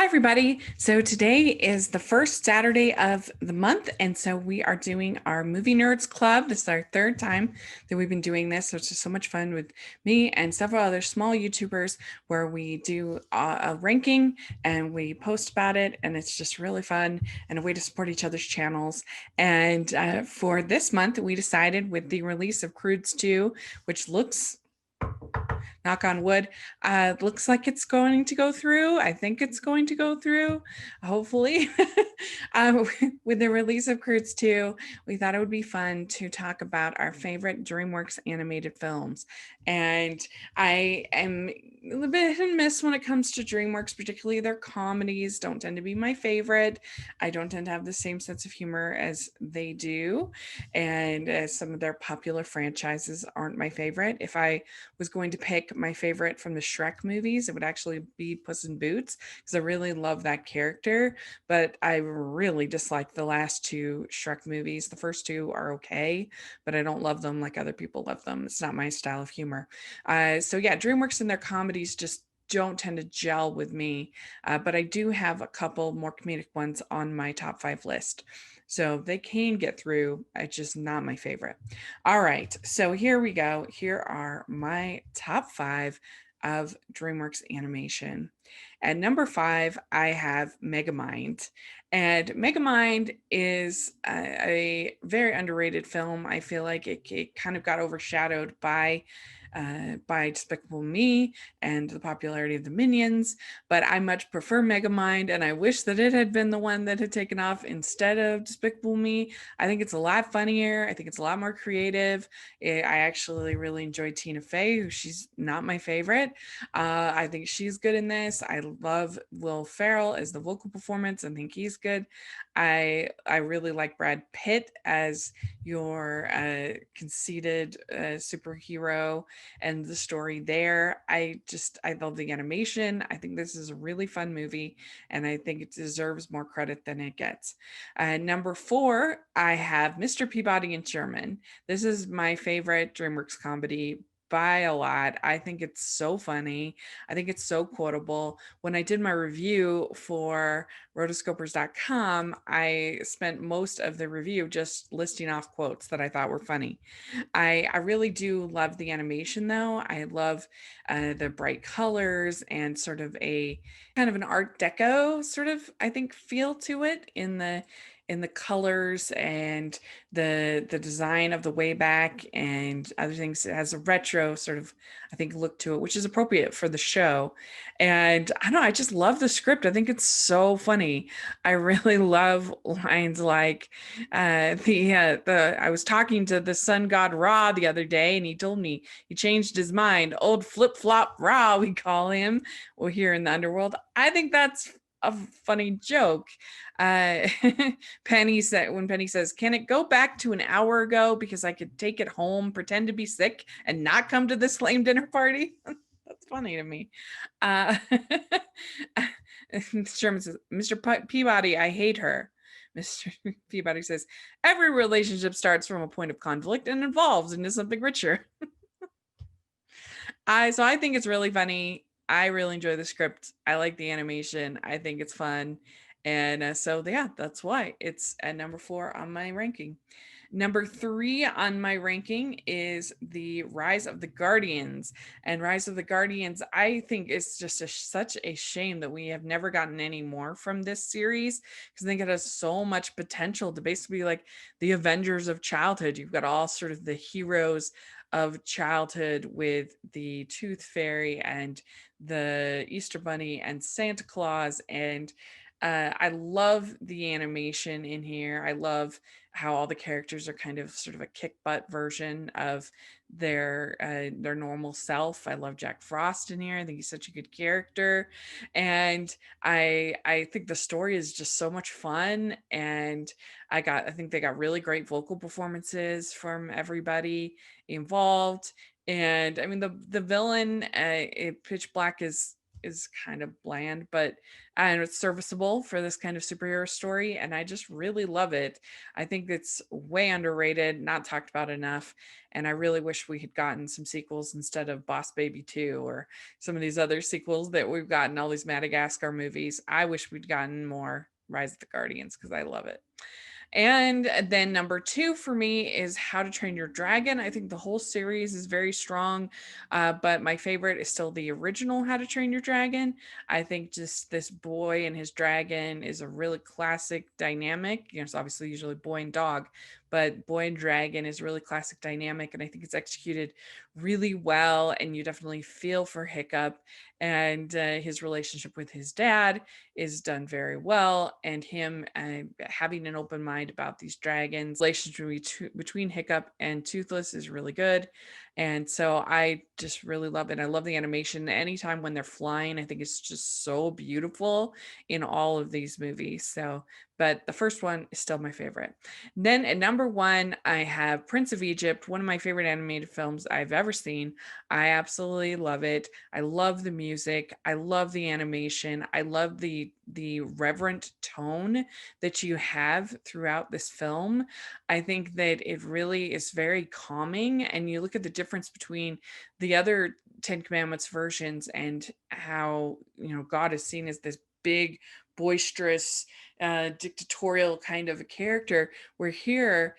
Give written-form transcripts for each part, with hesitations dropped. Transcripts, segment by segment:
everybody. So today is the first Saturday of the month, and so we are doing our Movie Nerds Club. This is our third time that we've been doing this, so it's just so much fun with me and several other small YouTubers where we do a ranking and we post about it, and it's just really fun and a way to support each other's channels. And for this month, we decided with the release of CROODS 2, which looks, knock on wood, looks like it's going to go through. I think it's going to go through, hopefully. With the release of CROODS 2, we thought it would be fun to talk about our favorite DreamWorks animated films. And I am a bit hit and miss when it comes to DreamWorks, particularly their comedies don't tend to be my favorite. I don't tend to have the same sense of humor as they do. And some of their popular franchises aren't my favorite. If I was going to pick my favorite from the Shrek movies, it would actually be Puss in Boots, because I really love that character, but I really dislike the last two Shrek movies. The first two are okay, but I don't love them like other people love them. It's not my style of humor. So yeah, DreamWorks and their comedies just don't tend to gel with me, but I do have a couple more comedic ones on my top 5 list. So they can get through. It's just not my favorite. All right, so here we go. Here are my top 5 of DreamWorks animation. At number 5, I have Megamind. And Megamind is a very underrated film. I feel like it kind of got overshadowed by Despicable Me and the popularity of the Minions, but I much prefer Megamind, and I wish that it had been the one that had taken off instead of Despicable Me. I think it's a lot funnier. I think it's a lot more creative. I actually really enjoyed Tina Fey, who she's not my favorite. I think she's good in this. I love Will Ferrell as the vocal performance. I think he's good. I really like Brad Pitt as your conceited superhero and the story there. I love the animation. I think this is a really fun movie, and I think it deserves more credit than it gets. Number 4, I have Mr. Peabody and Sherman. This is my favorite DreamWorks comedy by a lot. I think it's so funny. I think it's so quotable. When I did my review for rotoscopers.com, I spent most of the review just listing off quotes that I thought were funny. I really do love the animation though. I love the bright colors and sort of a kind of an art deco sort of, I think, feel to it in the colors and the design of the way back and other things. It has a retro sort of, I think, look to it, which is appropriate for the show. And I don't know, I just love the script. I think it's so funny. I really love lines like the I was talking to the sun god Ra the other day, and he told me he changed his mind. Old flip flop Ra, we call him. Well, here in the underworld, I think that's a funny joke. Uh, Penny said when Penny says, "Can it go back to an hour ago because I could take it home, pretend to be sick, and not come to this lame dinner party?" That's funny to me. Uh, Sherman says, "Mr. Peabody, I hate her." Mr. Peabody says, "Every relationship starts from a point of conflict and evolves into something richer." So I think it's really funny. I really enjoy the script. I like the animation. I think it's fun. And so yeah, that's why it's at number 4 on my ranking. Number 3 on my ranking is the Rise of the Guardians. And Rise of the Guardians, I think it's just such a shame that we have never gotten any more from this series, because I think it has so much potential to basically be like the Avengers of childhood. You've got all sort of the heroes of childhood with the Tooth Fairy and the Easter Bunny and Santa Claus. And I love the animation in here. I love how all the characters are kind of sort of a kick butt version of their normal self. I love Jack Frost in here. I think he's such a good character, and I think the story is just so much fun. And I think they got really great vocal performances from everybody involved. And I mean the villain, Pitch Black, is is kind of bland, but and it's serviceable for this kind of superhero story, and I just really love it. I think it's way underrated, not talked about enough, and I really wish we had gotten some sequels instead of Boss Baby 2 or some of these other sequels that we've gotten, all these Madagascar movies. I wish we'd gotten more Rise of the Guardians because I love it. And then number two for me is How to Train Your Dragon. I think the whole series is very strong, but my favorite is still the original How to Train Your Dragon. I think just this boy and his dragon is a really classic dynamic. You know, it's obviously usually boy and dog, but boy and dragon is really classic dynamic, and I think it's executed really well. And you definitely feel for Hiccup, and his relationship with his dad is done very well, and him having an open mind about these dragons. Relationship between Hiccup and Toothless is really good, and so I just really love it. I love the animation. Anytime when they're flying, I think it's just so beautiful in all of these movies. So, but the first one is still my favorite. Then at number one, I have Prince of Egypt, one of my favorite animated films I've ever seen. I absolutely love it. I love the music. I love the animation. I love the reverent tone that you have throughout this film. I think that it really is very calming, and you look at the difference between the other Ten Commandments versions and how, you know, God is seen as this big, boisterous, dictatorial kind of a character. Where here,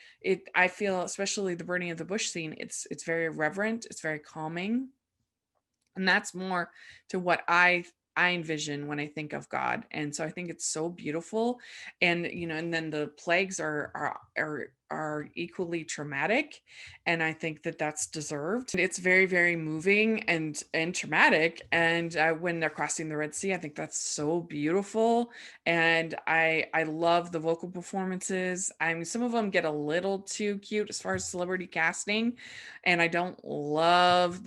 I feel, especially the burning of the bush scene, it's very reverent, it's very calming, and that's more to what I envision when I think of God. And so I think it's so beautiful. And you know, and then the plagues are equally traumatic, and I think that that's deserved. It's very, very moving and traumatic. And when they're crossing the Red Sea, I think that's so beautiful. And I love the vocal performances. I mean, some of them get a little too cute as far as celebrity casting, and I don't love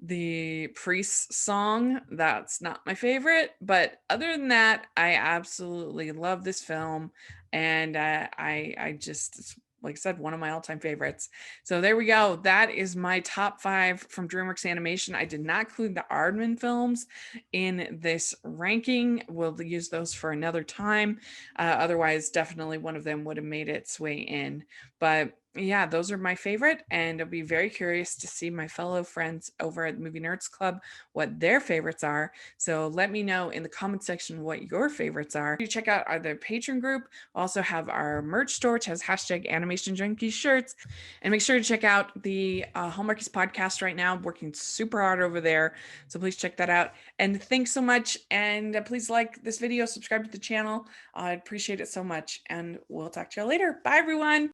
the priest song. That's not my favorite, but other than that, I absolutely love this film, and I just, like I said, one of my all-time favorites. So there we go. That is my top 5 from DreamWorks Animation. I did not include the Aardman films in this ranking. We'll use those for another time. Otherwise, definitely one of them would have made its way in. But yeah, those are my favorite, and I'll be very curious to see my fellow friends over at Movie Nerds Club what their favorites are. So let me know in the comment section what your favorites are. You check out our Patreon group. We also have our merch store, which has hashtag Animation Junkies shirts, and make sure to check out the Hallmarkies podcast right now. I'm working super hard over there, so please check that out. And thanks so much, and please like this video, subscribe to the channel. I'd appreciate it so much, and we'll talk to you later. Bye, everyone.